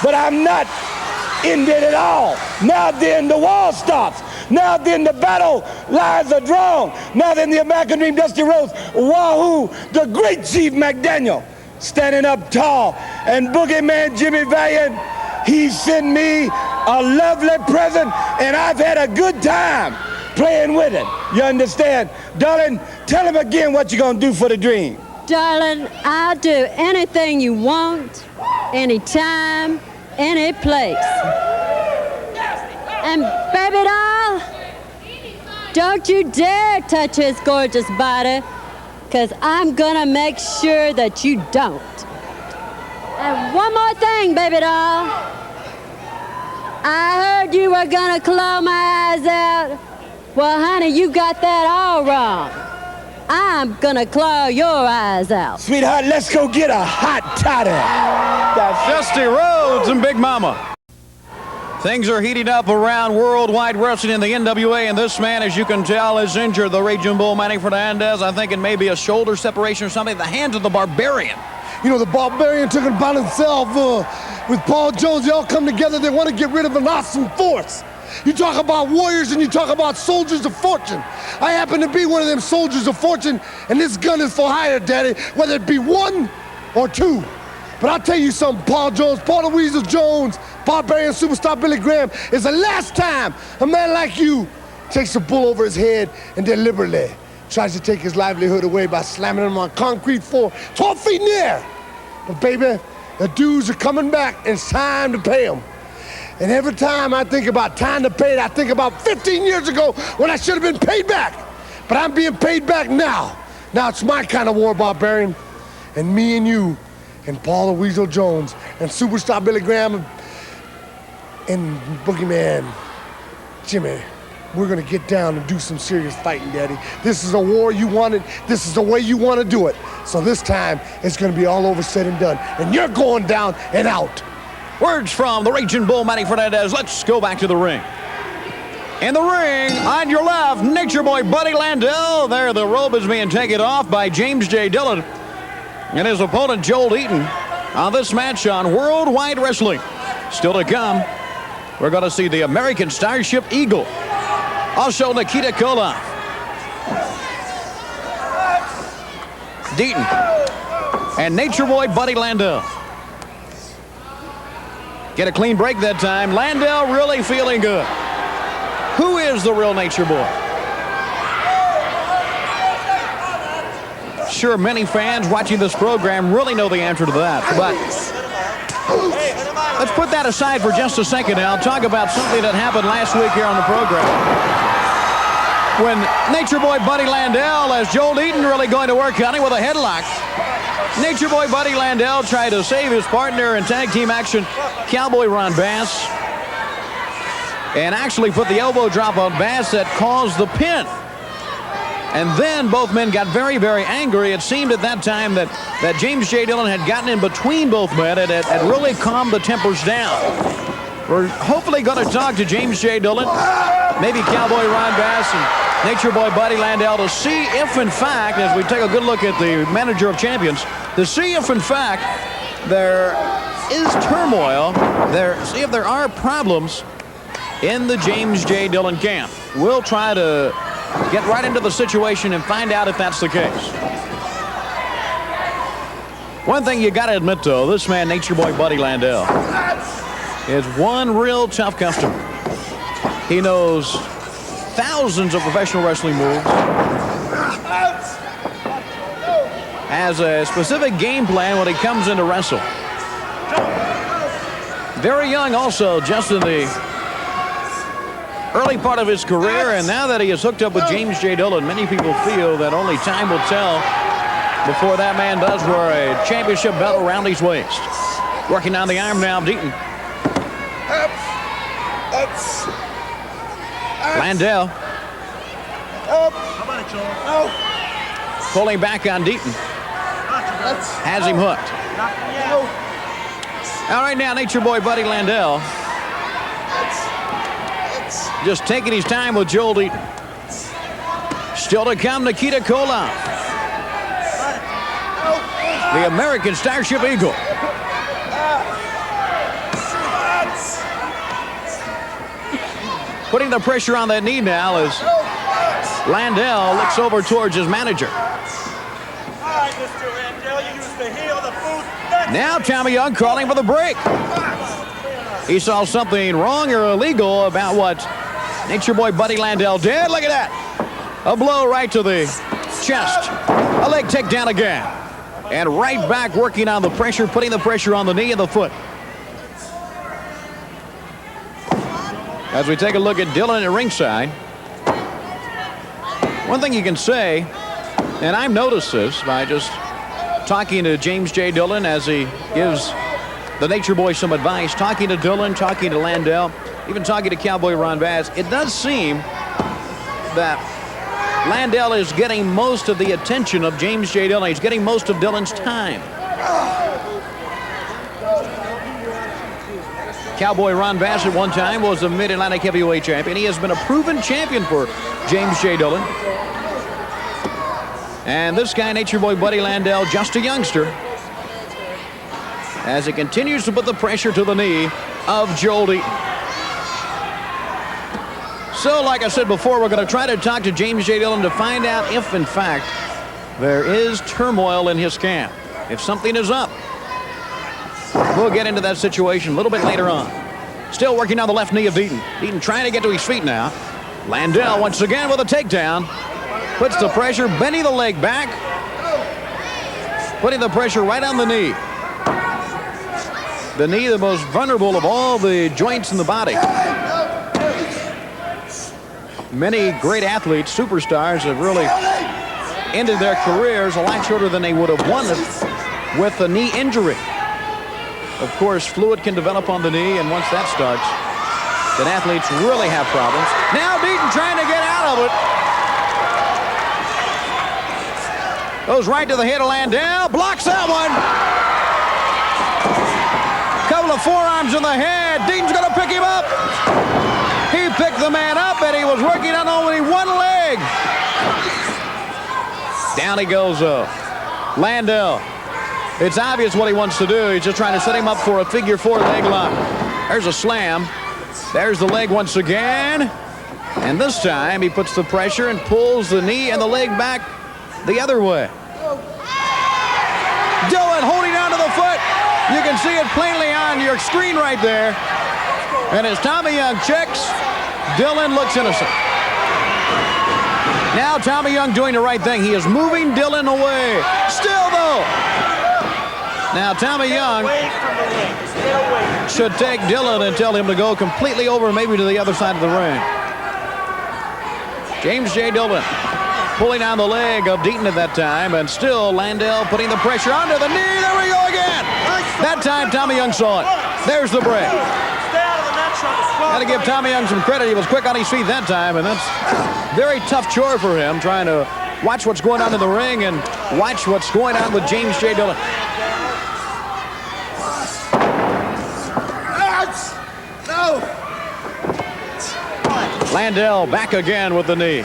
but I'm not ended at all. Now then the war starts. Now then the battle lines are drawn. Now then the American Dream, Dusty Rhodes, Wahoo, the great Chief McDaniel, standing up tall, and Boogeyman Jimmy Valiant, he sent me a lovely present, and I've had a good time playing with it. You understand? Darling, tell him again what you're gonna do for the dream. Darling, I'll do anything you want, anytime, any place. And baby doll, don't you dare touch his gorgeous body, 'cause I'm gonna make sure that you don't. And one more thing, baby doll. I heard you were gonna claw my eyes out. Well, honey, you got that all wrong. I'm gonna claw your eyes out. Sweetheart, let's go get a hot toddy. Dusty Rhodes and Big Mama. Things are heating up around worldwide wrestling in the NWA, and this man, as you can tell, is injured. The Raging Bull Manny Fernandez, I think it may be a shoulder separation or something. The hands of the Barbarian. You know, the Barbarian took it upon himself with Paul Jones. They all come together. They want to get rid of an awesome force. You talk about warriors and you talk about soldiers of fortune. I happen to be one of them soldiers of fortune, and this gun is for hire, Daddy, whether it be one or two. But I'll tell you something, Paul Jones, Paul the Weasel Jones, Barbarian Superstar Billy Graham, is the last time a man like you takes a bull over his head and deliberately tries to take his livelihood away by slamming him on concrete floor 12 feet in the air. But baby, the dues are coming back, and it's time to pay them. And every time I think about time to pay it, I think about 15 years ago when I should have been paid back. But I'm being paid back now. Now it's my kind of war, Barbarian. And me and you and Paul the Weasel Jones and Superstar Billy Graham and Boogeyman Jimmy, we're gonna get down and do some serious fighting, Daddy. This is a war you wanted. This is the way you want to do it. So this time, it's gonna be all over, said and done. And you're going down and out. Words from the Raging Bull Manny Fernandez. Let's go back to the ring. In the ring, on your left, Nature Boy Buddy Landell. There, the robe is being taken off by James J. Dillon and his opponent, Joel Eaton, on this match on Worldwide Wrestling. Still to come, we're going to see the American Starship Eagle. Also, Nikita Koloff. Deaton. And Nature Boy Buddy Landell. Get a clean break that time. Landell really feeling good. Who is the real Nature Boy? Sure, many fans watching this program really know the answer to that, but let's put that aside for just a second now. Talk about something that happened last week here on the program. When Nature Boy Buddy Landell, as Joel Eaton really going to work on him with a headlock. Nature Boy Buddy Landell tried to save his partner in tag team action, Cowboy Ron Bass, and actually put the elbow drop on Bass that caused the pin. And then both men got very, very angry. It seemed at that time that James J. Dillon had gotten in between both men and had really calmed the tempers down. We're hopefully going to talk to James J. Dillon, maybe Cowboy Ron Bass and Nature Boy Buddy Landell to see if, in fact, as we take a good look at the manager of champions, to see if, in fact, there is turmoil, see if there are problems in the James J. Dillon camp. We'll try to get right into the situation and find out if that's the case. One thing you got to admit, though, this man, Nature Boy Buddy Landell, is one real tough customer. He knows thousands of professional wrestling moves, has a specific game plan when he comes in to wrestle. Very young also, just in the early part of his career, and now that he is hooked up with James J. Dillon, many people feel that only time will tell before that man does wear a championship belt around his waist. Working on the arm now, Deaton. Landell. Pulling back on Deaton. Has him hooked. All right, now Nature Boy Buddy Landell just taking his time with Joel Eaton. Still to come, Nikita Koloff, the American Starship Eagle. putting the pressure on that knee now as Landell looks over towards his manager. Now Tommy Young calling for the break. He saw something wrong or illegal about what Nature Boy Buddy Landell did. Look at that. A blow right to the chest. A leg takedown again. And right back working on the pressure, putting the pressure on the knee and the foot. As we take a look at Dillon at ringside. One thing you can say, and I've noticed this by just talking to James J. Dillon as he gives the Nature Boy some advice, talking to Dillon, talking to Landell, even talking to Cowboy Ron Bass, it does seem that Landell is getting most of the attention of James J. Dillon. He's getting most of Dillon's time. Cowboy Ron Bass at one time was the Mid-Atlantic Heavyweight Champion. He has been a proven champion for James J. Dillon. And this guy, Nature Boy Buddy Landell, just a youngster, as he continues to put the pressure to the knee of Joel Eaton. So, like I said before, we're going to try to talk to James J. Dillon to find out if, in fact, there is turmoil in his camp. If something is up. We'll get into that situation a little bit later on. Still working on the left knee of Eaton. Eaton trying to get to his feet now. Landell once again with a takedown. Puts the pressure, bending the leg back. Putting the pressure right on the knee. The knee, the most vulnerable of all the joints in the body. Many great athletes, superstars, have really ended their careers a lot shorter than they would have wanted with a knee injury. Of course, fluid can develop on the knee, and once that starts, then athletes really have problems. Now Eaton trying to get out of it. Goes right to the head of Landell, blocks that one. Couple of forearms in the head. Deaton's going to pick him up. He picked the man up, and he was working on only one leg. Down he goes, though. Landell. It's obvious what he wants to do. He's just trying to set him up for a figure four leg lock. There's a slam. There's the leg once again. And this time he puts the pressure and pulls the knee and the leg back the other way. Dillon holding on to the foot. You can see it plainly on your screen right there. And as Tommy Young checks, Dillon looks innocent. Now Tommy Young doing the right thing. He is moving Dillon away. Still, though. Now Tommy Young should take Dillon and tell him to go completely over, maybe to the other side of the ring. James J. Dillon pulling on the leg of Deaton at that time, and still Landell putting the pressure onto the knee. There we go again. That time Tommy Young saw it. There's the break. Got to give Tommy Young some credit. He was quick on his feet that time, and that's a very tough chore for him, trying to watch what's going on in the ring and watch what's going on with James J. Dillon. No! Landell back again with the knee.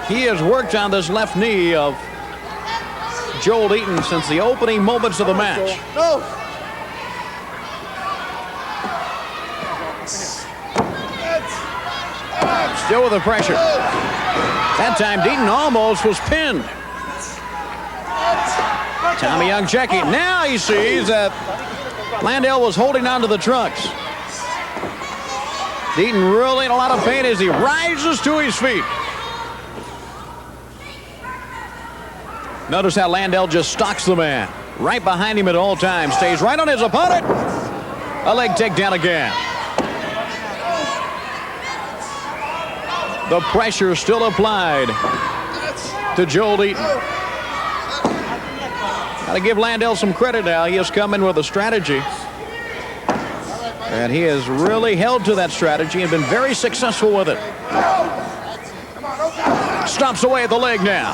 He has worked on this left knee of Joel Eaton since the opening moments of the match. No! Still with the pressure. That time Deaton almost was pinned. Tommy Young checking. Now he sees that Landell was holding on to the trunks. Deaton really in a lot of pain as he rises to his feet. Notice how Landell just stalks the man. Right behind him at all times. Stays right on his opponent. A leg takedown again. The pressure still applied to Joel Eaton. Got to give Landell some credit now. He has come in with a strategy. And he has really held to that strategy and been very successful with it. Stomps away at the leg now.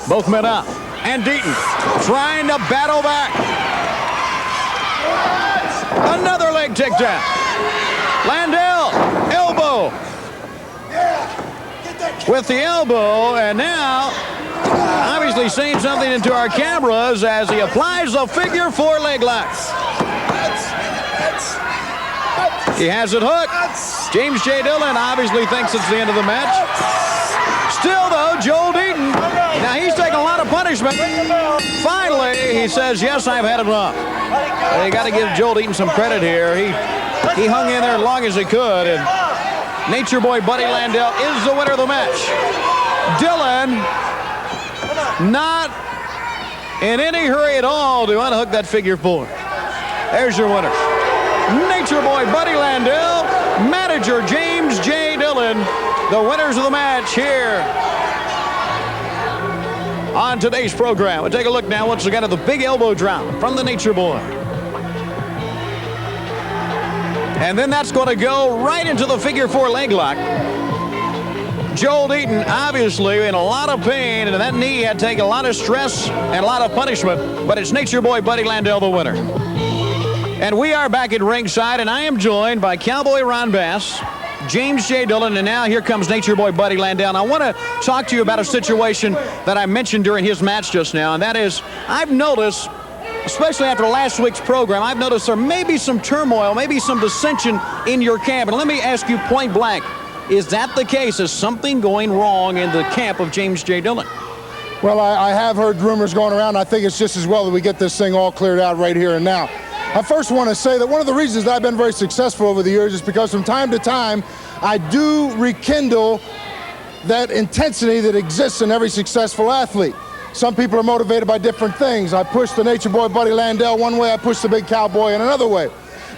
Both men up. And Deaton trying to battle back. Another leg takedown. Landell, elbow. with the elbow, and now obviously saying something into our cameras as he applies the figure 4 leg lock. He has it hooked. James J. Dillon obviously thinks it's the end of the match. Still, though, Joel Deaton, now he's taking a lot of punishment. Finally, he says, yes, I've had enough. You got to give Joel Deaton some credit here. He hung in there as long as he could, and Nature Boy Buddy Landell is the winner of the match. Dillon, not in any hurry at all to unhook that figure 4. There's your winner. Nature Boy Buddy Landell, manager James J. Dillon, the winners of the match here on today's program. We'll take a look now once again at the big elbow drop from the Nature Boy. And then that's going to go right into the figure 4 leg lock. Joel Deaton obviously in a lot of pain, and that knee had taken a lot of stress and a lot of punishment, but it's Nature Boy Buddy Landell the winner. And we are back at ringside, and I am joined by Cowboy Ron Bass, James J. Dillon, and now here comes Nature Boy Buddy Landell. And I want to talk to you about a situation that I mentioned during his match just now, and that is, I've noticed, especially after last week's program, I've noticed there may be some turmoil, maybe some dissension in your camp. And let me ask you point blank, is that the case? Is something going wrong in the camp of James J. Dillon? Well, I have heard rumors going around. I think it's just as well that we get this thing all cleared out right here and now. I first want to say that one of the reasons that I've been very successful over the years is because from time to time, I do rekindle that intensity that exists in every successful athlete. Some people are motivated by different things. I push the Nature Boy Buddy Landell one way, I push the Big Cowboy in another way.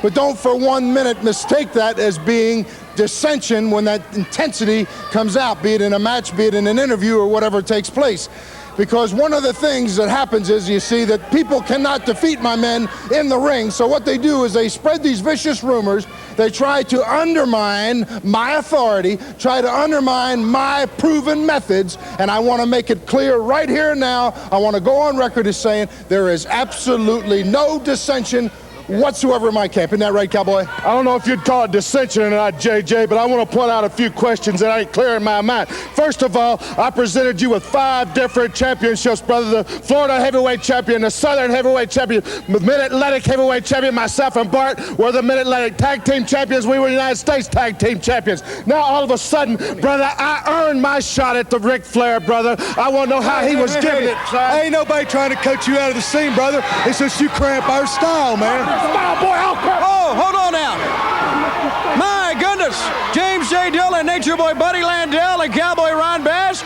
But don't for 1 minute mistake that as being dissension when that intensity comes out, be it in a match, be it in an interview, or whatever takes place. Because one of the things that happens is, you see, that people cannot defeat my men in the ring. So what they do is they spread these vicious rumors. They try to undermine my authority, try to undermine my proven methods. And I want to make it clear right here and now. I want to go on record as saying there is absolutely no dissension whatsoever in my camp. Isn't that right, Cowboy? I don't know if you'd call it dissension or not, JJ, but I want to point out a few questions that ain't clear in my mind. First of all, I presented you with 5 different championships, brother. The Florida Heavyweight Champion, the Southern Heavyweight Champion, the Mid-Atlantic Heavyweight Champion. Myself and Bart were the Mid-Atlantic Tag Team Champions. We were United States Tag Team Champions. Now, all of a sudden, brother, I earned my shot at the Ric Flair, brother. I want to know how he was giving it, son. Ain't nobody trying to coach you out of the scene, brother. It's just you cramp our style, man. Oh, hold on now. My goodness. James J. Dillon, Nature Boy Buddy Landell, and Cowboy Ron Bass